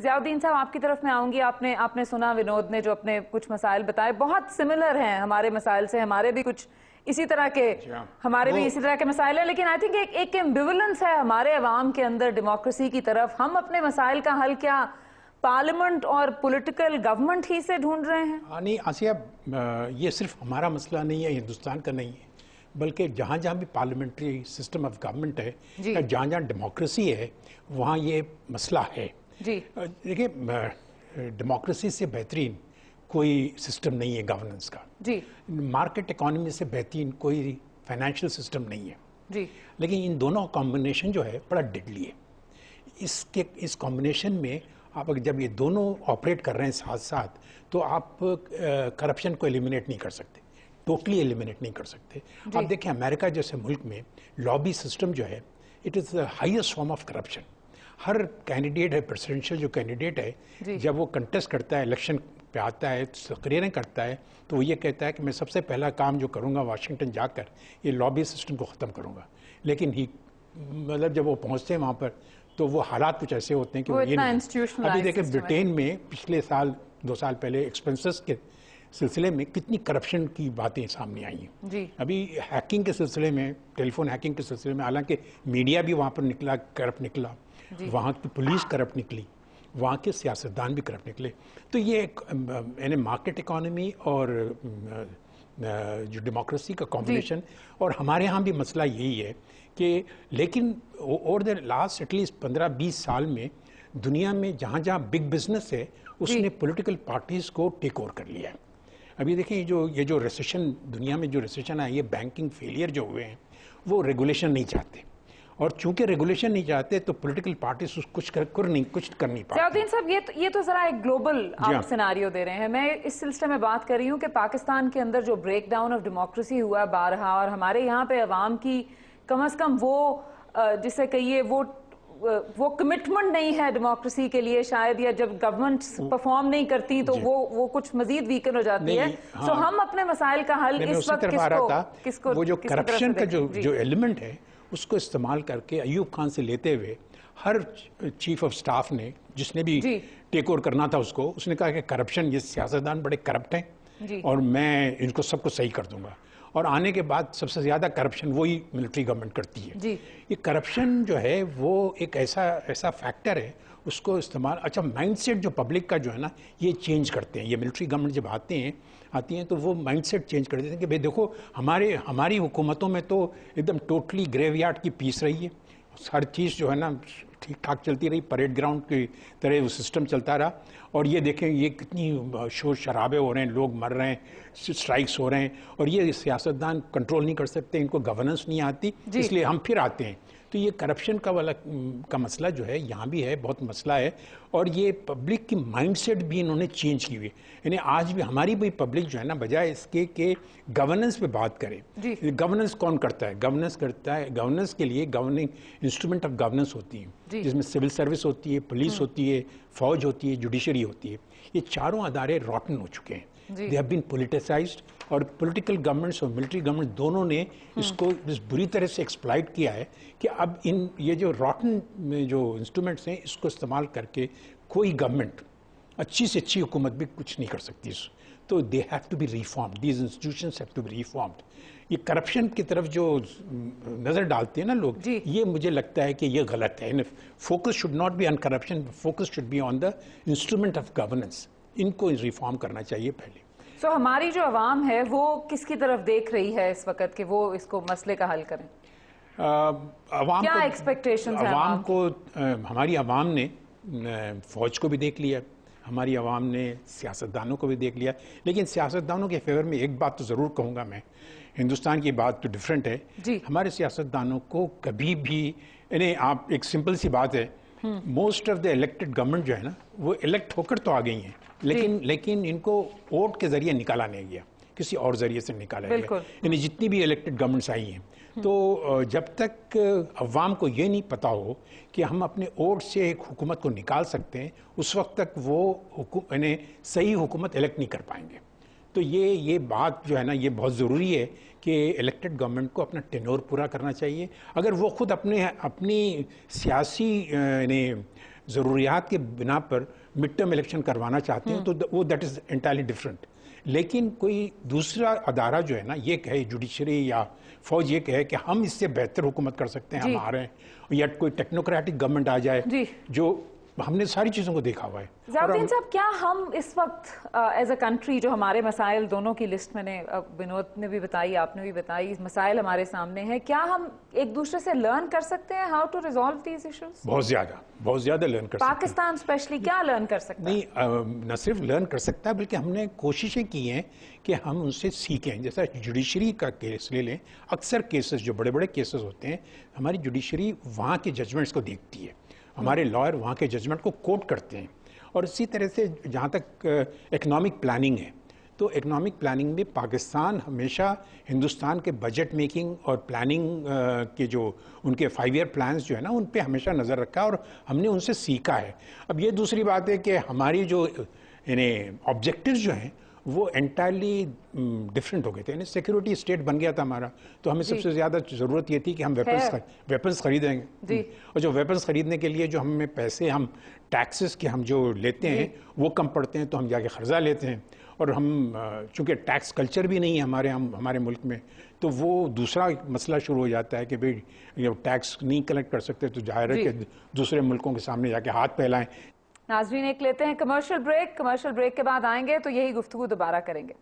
ज़ियाउद्दीन साहब, आपकी तरफ मैं आऊंगी। आपने आपने सुना विनोद ने जो अपने कुछ मसाइल बताए, बहुत सिमिलर हैं हमारे मसाइल से। हमारे भी कुछ इसी तरह के हमारे भी इसी तरह के मसाइल है, लेकिन आई थिंक एक एम्बिवलेंस है हमारे अवाम के अंदर डेमोक्रेसी की तरफ। हम अपने मसाइल का हल क्या पार्लियामेंट और पॉलिटिकल गवर्नमेंट ही से ढूंढ रहे हैं? नहीं आसिया, ये सिर्फ हमारा मसला नहीं है, हिंदुस्तान का नहीं है, बल्कि जहाँ जहाँ भी पार्लियामेंट्री सिस्टम ऑफ गवर्नमेंट है या जहाँ जहाँ डेमोक्रेसी है वहाँ ये मसला है। देखिए, डेमोक्रेसी से बेहतरीन कोई सिस्टम नहीं है गवर्नेंस का जी। मार्केट इकोनॉमी से बेहतरीन कोई फाइनेंशियल सिस्टम नहीं है जी। लेकिन इन दोनों कॉम्बिनेशन जो है बड़ा डेडली है। इस कॉम्बिनेशन में आप जब ये दोनों ऑपरेट कर रहे हैं साथ साथ, तो आप करप्शन को एलिमिनेट नहीं कर सकते, टोटली एलिमिनेट नहीं कर सकते। आप देखें अमेरिका जैसे मुल्क में लॉबी सिस्टम जो है, it is the highest form of corruption. Her candidate है, प्रेसिडेंशियल जो कैंडिडेट है, जब वो कंटेस्ट करता है, इलेक्शन पे आता है, तकरीरें करता है, तो वो ये कहता है कि मैं सबसे पहला काम जो करूँगा वाशिंगटन जाकर ये लॉबी सिस्टम को ख़त्म करूँगा। लेकिन मतलब जब वो पहुँचते हैं वहाँ पर तो वो हालात कुछ ऐसे होते हैं कि वो ये नहीं। अभी देखें ब्रिटेन में पिछले साल 2 साल पहले एक्सपेंसेस के सिलसिले में कितनी करप्शन की बातें सामने आई हैं। अभी हैकिंग के सिलसिले में, टेलीफोन हैकिंग के सिलसिले में, हालांकि मीडिया भी वहाँ पर निकला, करप्ट निकला, वहाँ की पुलिस करप्ट निकली, वहाँ के सियासतदान भी करप्ट निकले। तो ये यानी मार्केट इकोनॉमी और जो डेमोक्रेसी का कॉम्बिनेशन, और हमारे यहाँ भी मसला यही है कि लेकिन ओवर द लास्ट एटलीस्ट 15-20 साल में दुनिया में जहाँ जहाँ बिग बिजनेस है उसने पॉलिटिकल पार्टीज को टेक ओवर कर लिया है। अभी देखिए ये जो रिसेशन दुनिया में जो रिसेशन है, ये बैंकिंग फेलियर जो हुए हैं, वो रेगुलेशन नहीं चाहते, और चूंकि रेगुलेशन नहीं चाहते तो पॉलिटिकल पार्टीज कुछ कर नहीं पाते। ज़ियाउद्दीन साहब, ये तो जरा एक ग्लोबल आप सिनारियो दे रहे हैं। मैं इस सिलसिले में बात कर रही हूँ कि पाकिस्तान के अंदर जो ब्रेक डाउन ऑफ डेमोक्रेसी हुआ बारहा, और हमारे यहाँ पे अवाम की कम अज कम वो जिसे कहिए वो कमिटमेंट नहीं है डेमोक्रेसी के लिए शायद, या जब गवर्नमेंट परफॉर्म नहीं करती तो वो कुछ मजीद वीकन हो जाती है। सो हम अपने मसाइल का हल इस वक्त किसको वो जो करप्शन का जो एलिमेंट है उसको इस्तेमाल करके अयूब खान से लेते हुए हर चीफ ऑफ स्टाफ ने, जिसने भी टेक ओवर करना था उसने कहा कि करप्शन, ये सियासतदान बड़े करप्ट हैं और मैं इनको सबको सही कर दूंगा। और आने के बाद सबसे ज़्यादा करप्शन वही मिलिट्री गवर्नमेंट करती है। ये करप्शन जो है वो एक ऐसा फैक्टर है, उसको इस्तेमाल, अच्छा माइंडसेट जो पब्लिक का जो है ना, ये चेंज करते हैं। ये मिलिट्री गवर्नमेंट जब आती हैं तो वो माइंडसेट चेंज कर देते हैं कि भाई देखो हमारी हुकूमतों में तो एकदम टोटली ग्रेवयार्ड की पीस रही है, हर चीज़ जो है ना ठीक ठाक चलती रही, परेड ग्राउंड की तरह वो सिस्टम चलता रहा। और ये देखें ये कितनी शोर शराबे हो रहे हैं, लोग मर रहे हैं, स्ट्राइक्स हो रहे हैं, और ये सियासतदान कंट्रोल नहीं कर सकते, इनको गवर्नेंस नहीं आती, इसलिए हम फिर आते हैं। तो ये करप्शन का मसला जो है यहाँ भी है, बहुत मसला है। और ये पब्लिक की माइंडसेट भी इन्होंने चेंज की हुई है। यानी आज भी हमारी भी पब्लिक जो है ना, बजाय इसके कि गवर्नेंस पे बात करे, गवर्नेंस कौन करता है? गवर्नेंस के लिए गवर्निंग इंस्ट्रूमेंट ऑफ गवर्नेंस होती है, जिसमें सिविल सर्विस होती है, पुलिस होती है, फौज होती है, जुडिशरी होती है। ये चारों अदारे रॉटन हो चुके हैं, दे हैव बीन पॉलिटिसाइज्ड, और पॉलिटिकल गवर्नमेंट्स और मिलिट्री गवर्नमेंट दोनों ने इसको इस बुरी तरह से एक्सप्लॉइट किया है कि अब ये जो रॉटन में जो इंस्ट्रूमेंट्स हैं, इसको इस्तेमाल करके कोई गवर्नमेंट, अच्छी से अच्छी हुकूमत भी कुछ नहीं कर सकती। तो they have to be reformed, these institutions have to be reformed. ये करप्शन की तरफ जो नज़र डालते हैं ना लोग, ये मुझे लगता है कि ये गलत है। Focus should not be on corruption, focus should be on the instrument of governance. इनको रिफॉर्म करना चाहिए पहले। सो हमारी जो आवाम है वो किसकी तरफ देख रही है इस वक्त कि वो इसको मसले का हल करें? क्या एक्सपेक्टेशंस हैं आवाम को? हमारी आवाम ने फौज को भी देख लिया, हमारी आवाम ने सियासतदानों को भी देख लिया। लेकिन सियासतदानों के फेवर में एक बात तो ज़रूर कहूँगा मैं, हिंदुस्तान की बात तो डिफरेंट है। हमारे सियासतदानों को कभी भी, यानी आप एक सिंपल सी बात है, most of the elected government जो है ना, वो इलेक्ट होकर तो आ गई हैं, लेकिन इनको वोट के जरिए निकाला नहीं गया, किसी और जरिए से निकाला गया। यानी जितनी भी इलेक्टेड गवर्नमेंट्स आई हैं, तो जब तक अवाम को ये नहीं पता हो कि हम अपने वोट से एक हुकूमत को निकाल सकते हैं, उस वक्त तक वो यानी सही हुकूमत इलेक्ट नहीं कर पाएंगे। तो ये बात जो है ना, ये बहुत ज़रूरी है कि इलेक्टेड गवर्नमेंट को अपना टेन्योर पूरा करना चाहिए। अगर वो खुद अपनी सियासी यानी ज़रूरियात के बिना पर मिड टर्म इलेक्शन करवाना चाहते हैं तो वो दैट इज़ एंटायरली डिफरेंट। लेकिन कोई दूसरा अदारा जो है ना ये कहे, जुडिशरी या फौज ये कहे कि हम इससे बेहतर हुकूमत कर सकते हैं, हम आ रहे हैं, या कोई टेक्नोक्रेटिक गवर्नमेंट आ जाए, जो हमने सारी चीज़ों को देखा हुआ है। ज़ियाउद्दीन साहब, क्या हम इस वक्त एज अ कंट्री, जो हमारे मसाइल दोनों की लिस्ट मैंने विनोद ने भी बताई, आपने भी बताई, मसाइल हमारे सामने हैं, क्या हम एक दूसरे से लर्न कर सकते हैं how to resolve these issues? बहुत ज़्यादा लर्न कर सकते हैं। पाकिस्तान स्पेशली क्या लर्न कर सकता है? नहीं, न सिर्फ लर्न कर सकता है बल्कि हमने कोशिशें की हैं कि हम उनसे सीखें। जैसा जुडिशरी का केस ले लें, अक्सर केसेस जो बड़े बड़े केसेस होते हैं, हमारी जुडिशरी वहाँ के जजमेंट्स को देखती है, हमारे लॉयर वहाँ के जजमेंट को कोट करते हैं। और इसी तरह से जहाँ तक इकोनॉमिक प्लानिंग है, तो इकोनॉमिक प्लानिंग में पाकिस्तान हमेशा हिंदुस्तान के बजट मेकिंग और प्लानिंग के जो उनके 5 ईयर प्लान्स जो है ना, उन पे हमेशा नज़र रखा है और हमने उनसे सीखा है। अब ये दूसरी बात है कि हमारी जो ऑब्जेक्टिव्स जो हैं वो एंटायरली डिफरेंट हो गए थे। सिक्योरिटी स्टेट बन गया था हमारा, तो हमें सबसे ज़्यादा ज़रूरत ये थी कि हम वेपन्स खरीदेंगे, और जो वेपन्स खरीदने के लिए जो हमें पैसे हम टैक्सेस के हम जो लेते हैं वो कम पड़ते हैं, तो हम जाके कर्जा लेते हैं। और हम चूँकि टैक्स कल्चर भी नहीं है हमारे मुल्क में, तो वो दूसरा मसला शुरू हो जाता है कि भाई जब टैक्स नहीं कलेक्ट कर सकते तो जाहिर है कि दूसरे मुल्कों के सामने जाके हाथ फैलाएं। नाज़रीन, एक लेते हैं कमर्शियल ब्रेक के बाद आएंगे तो यही गुफ्तगू दोबारा करेंगे।